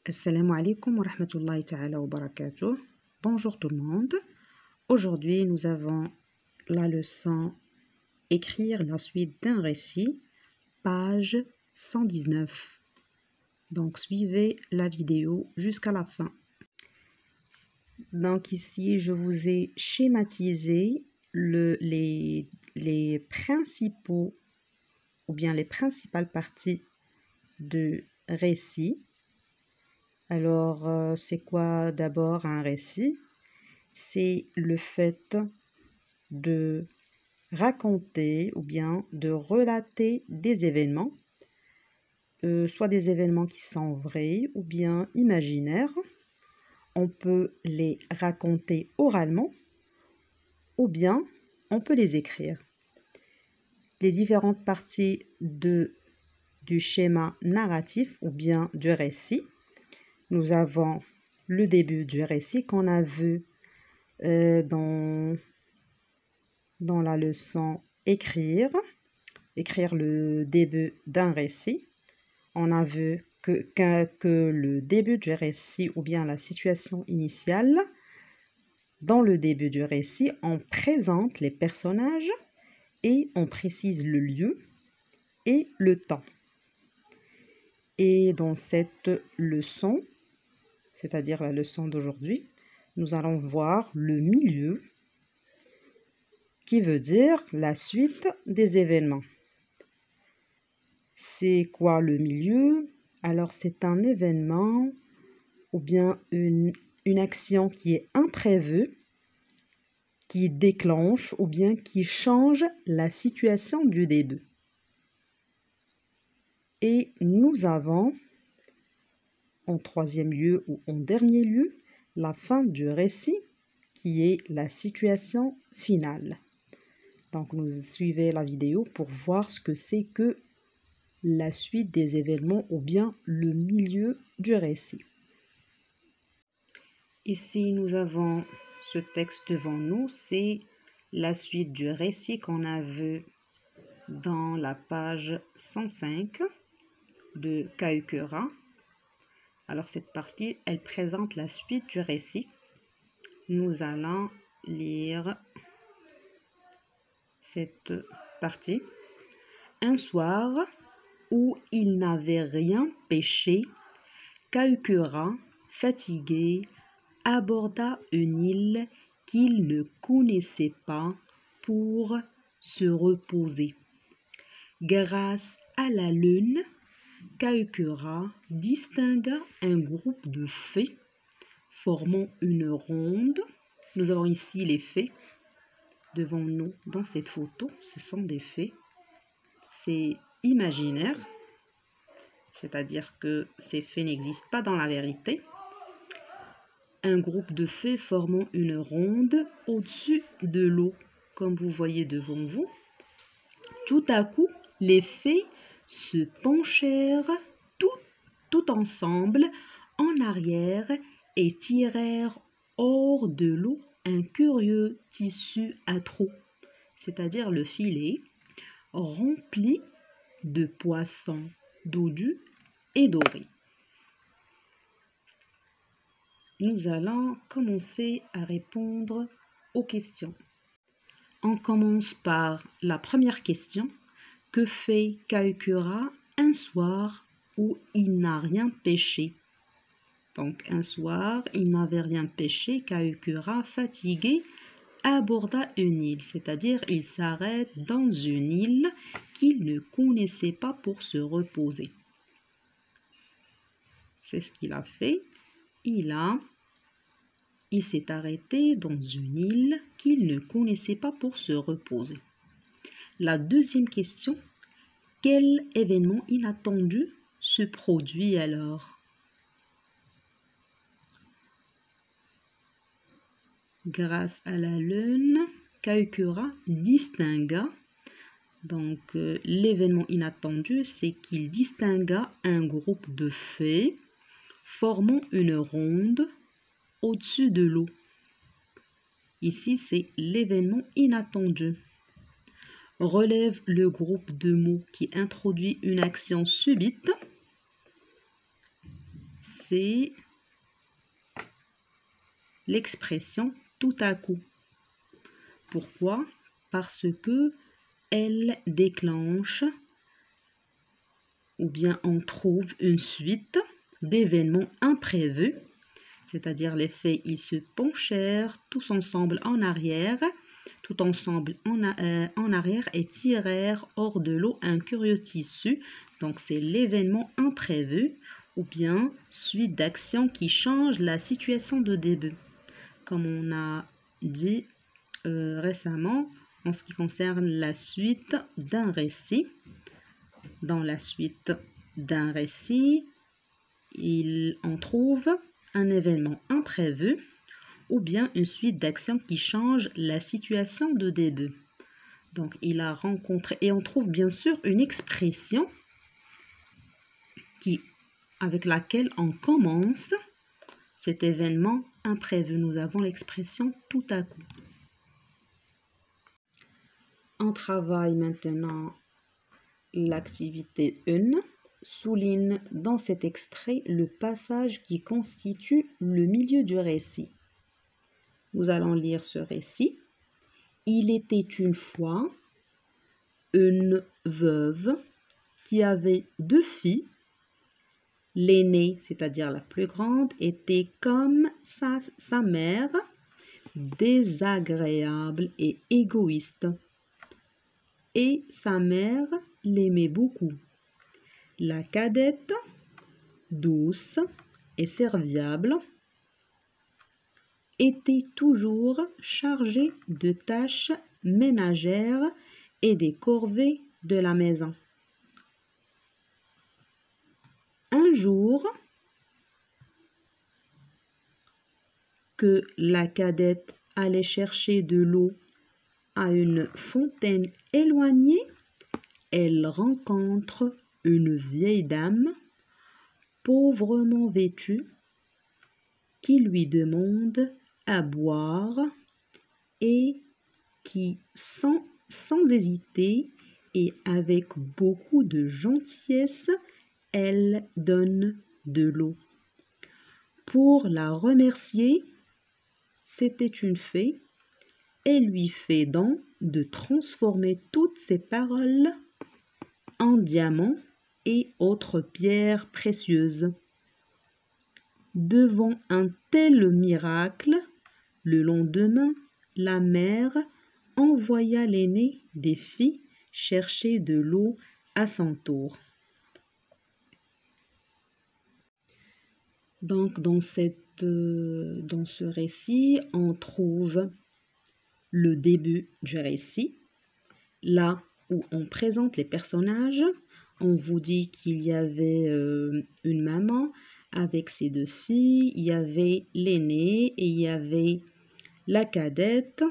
Assalamu alaikum wa rahmatullahi ta'ala wa barakatuh. Bonjour tout le monde. Aujourd'hui, nous avons la leçon Écrire la suite d'un récit, page 119. Donc, suivez la vidéo jusqu'à la fin. Donc, ici, je vous ai schématisé les principaux ou bien les principales parties de récit. Alors, c'est quoi d'abord un récit? C'est le fait de raconter ou bien de relater des événements, soit des événements qui sont vrais ou bien imaginaires. On peut les raconter oralement ou bien on peut les écrire. Les différentes parties du schéma narratif ou bien du récit. Nous avons le début du récit qu'on a vu dans la leçon écrire le début d'un récit. On a vu que le début du récit ou bien la situation initiale, dans le début du récit, on présente les personnages et on précise le lieu et le temps. Et dans cette leçon, c'est-à-dire la leçon d'aujourd'hui, nous allons voir le milieu, qui veut dire la suite des événements. C'est quoi le milieu? Alors, c'est un événement ou bien une action qui est imprévue, qui déclenche ou bien qui change la situation du début. Et nous avons, en troisième lieu ou en dernier lieu, la fin du récit qui est la situation finale. Donc, nous suivez la vidéo pour voir ce que c'est que la suite des événements ou bien le milieu du récit. Ici, nous avons ce texte devant nous, c'est la suite du récit qu'on a vu dans la page 105 de Kaukura. Alors, cette partie, elle présente la suite du récit. Nous allons lire cette partie. Un soir où il n'avait rien pêché, Kaukura, fatigué, aborda une île qu'il ne connaissait pas pour se reposer. Grâce à la lune, Kaukura distingua un groupe de fées formant une ronde. Nous avons ici les fées devant nous dans cette photo. Ce sont des fées. C'est imaginaire, c'est-à-dire que ces fées n'existent pas dans la vérité. Un groupe de fées formant une ronde au-dessus de l'eau, comme vous voyez devant vous. Tout à coup, les fées se penchèrent tout ensemble en arrière et tirèrent hors de l'eau un curieux tissu à trous, c'est-à-dire le filet, rempli de poissons dodus et dorés. Nous allons commencer à répondre aux questions. On commence par la première question. Que fait Kaukura un soir où il n'a rien pêché? Donc un soir, il n'avait rien pêché. Kaukura, fatigué, aborda une île, c'est-à-dire il s'arrête dans une île qu'il ne connaissait pas pour se reposer. C'est ce qu'il a fait. Il s'est arrêté dans une île qu'il ne connaissait pas pour se reposer. La deuxième question, quel événement inattendu se produit alors? Grâce à la lune, Kaukura distingua. Donc, l'événement inattendu, c'est qu'il distingua un groupe de fées formant une ronde au-dessus de l'eau. Ici, c'est l'événement inattendu. Relève le groupe de mots qui introduit une action subite. c'est l'expression tout à coup. Pourquoi? Parce que elle déclenche ou bien on trouve une suite d'événements imprévus, c'est-à-dire les faits, ils se penchèrent tous ensemble en arrière, tout ensemble en arrière et tirèrent hors de l'eau un curieux tissu. Donc c'est l'événement imprévu ou bien suite d'actions qui changent la situation de début. Comme on a dit récemment, en ce qui concerne la suite d'un récit. Dans la suite d'un récit, on trouve un événement imprévu ou bien une suite d'actions qui change la situation de début. Donc, il a rencontré, et on trouve bien sûr une expression avec laquelle on commence cet événement imprévu. Nous avons l'expression tout à coup. On travaille maintenant l'activité 1. Souligne dans cet extrait le passage qui constitue le milieu du récit. Nous allons lire ce récit. Il était une fois une veuve qui avait 2 filles. L'aînée, c'est-à-dire la plus grande, était comme sa mère, désagréable et égoïste. Et sa mère l'aimait beaucoup. La cadette, douce et serviable, était toujours chargée de tâches ménagères et des corvées de la maison. Un jour, que la cadette allait chercher de l'eau à une fontaine éloignée, elle rencontre une vieille dame pauvrement vêtue qui lui demande à boire et qui, sans hésiter et avec beaucoup de gentillesse, elle donne de l'eau. Pour la remercier, c'était une fée et lui fait don de transformer toutes ses paroles en diamants et autres pierres précieuses. Devant un tel miracle, le lendemain, la mère envoya l'aînée des filles chercher de l'eau à son tour. Donc, dans ce récit, on trouve le début du récit, là où on présente les personnages. On vous dit qu'il y avait une maman avec ses 2 filles, il y avait l'aînée et il y avait la cadette.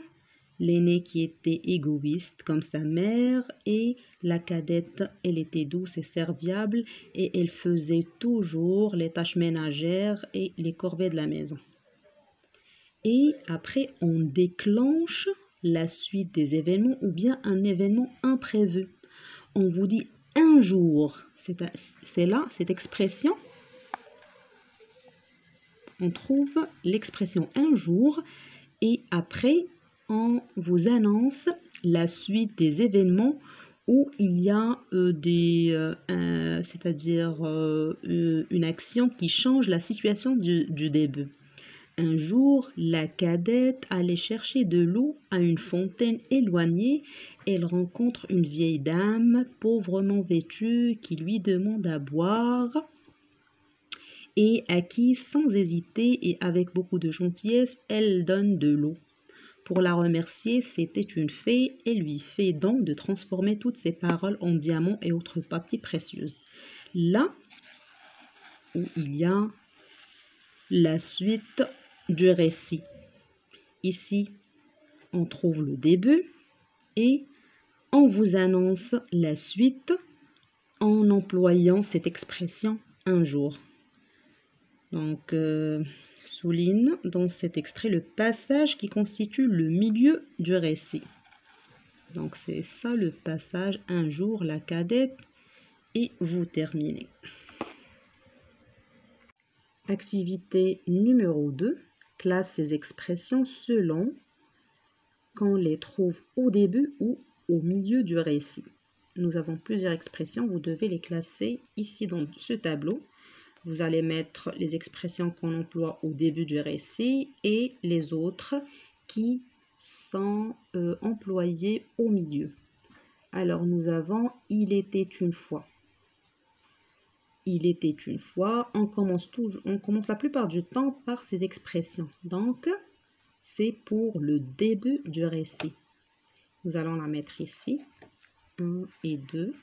L'aînée qui était égoïste comme sa mère et la cadette, elle était douce et serviable et elle faisait toujours les tâches ménagères et les corvées de la maison. Et après, on déclenche la suite des événements ou bien un événement imprévu. On vous dit un jour, c'est là, cette expression, on trouve l'expression un jour et après, on vous annonce la suite des événements où il y a une action qui change la situation du début. Un jour, la cadette allait chercher de l'eau à une fontaine éloignée. Elle rencontre une vieille dame pauvrement vêtue qui lui demande à boire et à qui, sans hésiter et avec beaucoup de gentillesse, elle donne de l'eau. Pour la remercier, c'était une fée et lui fait don de transformer toutes ses paroles en diamants et autres papiers précieux. Là où il y a la suite du récit. Ici, on trouve le début et on vous annonce la suite en employant cette expression un jour. Donc, souligne dans cet extrait le passage qui constitue le milieu du récit. Donc, c'est ça le passage un jour, la cadette, et vous terminez. Activité numéro 2. Classe ces expressions selon qu'on les trouve au début ou au milieu du récit. Nous avons plusieurs expressions, vous devez les classer ici dans ce tableau. Vous allez mettre les expressions qu'on emploie au début du récit et les autres qui sont employées au milieu. Alors nous avons « il était une fois ». Il était une fois, on commence la plupart du temps par ces expressions. Donc, c'est pour le début du récit. Nous allons la mettre ici. 1 et 2.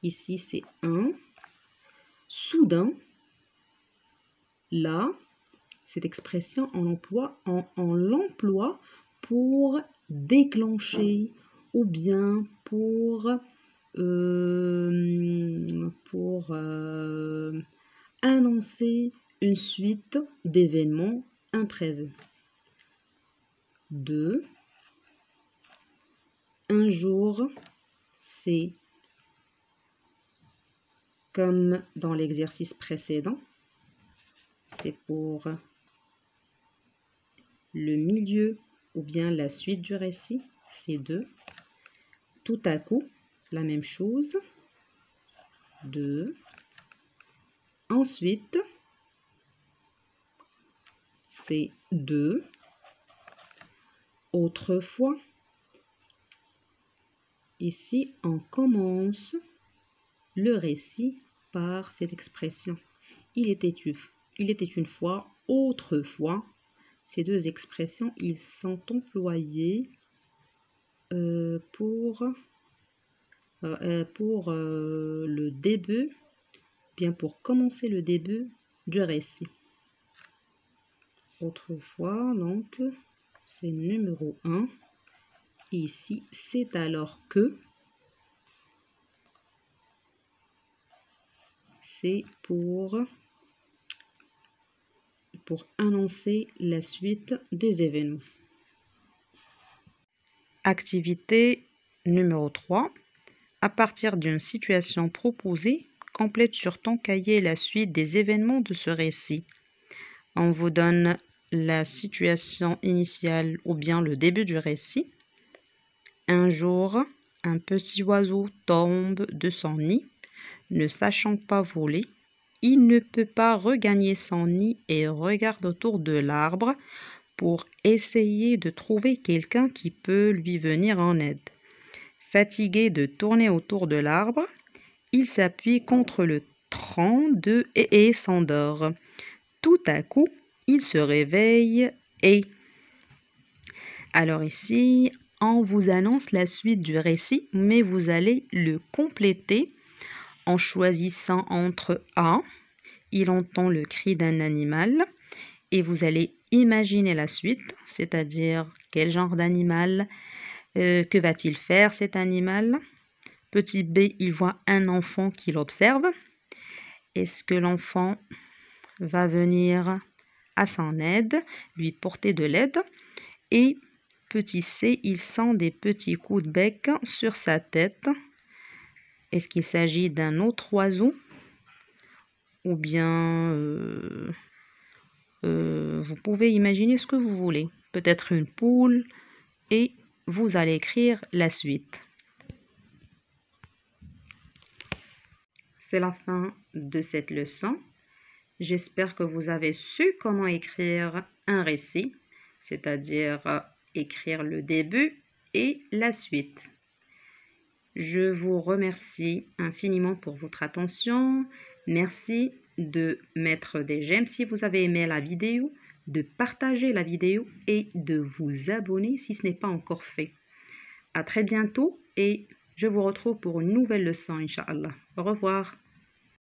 Ici, c'est 1. Soudain, là, cette expression, on l'emploie pour déclencher ou bien pour annoncer une suite d'événements imprévus. 2. Un jour, c'est comme dans l'exercice précédent, c'est pour le milieu ou bien la suite du récit, c'est 2. Tout à coup, la même chose, 2. Ensuite, c'est 2. Autrefois, ici, on commence le récit par cette expression. Il était une fois, autrefois. Ces deux expressions, ils sont employés pour le début, bien pour commencer le début du récit. Autrefois, donc, c'est numéro 1. Ici, c'est alors que. C'est pour annoncer la suite des événements. Activité numéro 3. À partir d'une situation proposée, complète sur ton cahier la suite des événements de ce récit. On vous donne la situation initiale ou bien le début du récit. Un jour, un petit oiseau tombe de son nid, ne sachant pas voler. Il ne peut pas regagner son nid et regarde autour de l'arbre pour essayer de trouver quelqu'un qui peut lui venir en aide. Fatigué de tourner autour de l'arbre, il s'appuie contre le tronc et s'endort. Tout à coup, il se réveille et... Alors ici, on vous annonce la suite du récit, mais vous allez le compléter en choisissant entre A, il entend le cri d'un animal, et vous allez imaginer la suite, c'est-à-dire quel genre d'animal, que va-t-il faire cet animal. Petit B, il voit un enfant qui l'observe. Est-ce que l'enfant va venir à son aide, lui porter de l'aide? Et petit C, il sent des petits coups de bec sur sa tête. Est-ce qu'il s'agit d'un autre oiseau? Ou bien vous pouvez imaginer ce que vous voulez. Peut-être une poule. Et vous allez écrire la suite. C'est la fin de cette leçon. J'espère que vous avez su comment écrire un récit, c'est-à-dire écrire le début et la suite. Je vous remercie infiniment pour votre attention. Merci de mettre des j'aime si vous avez aimé la vidéo, de partager la vidéo et de vous abonner si ce n'est pas encore fait. À très bientôt et je vous retrouve pour une nouvelle leçon, Inch'Allah. Au revoir.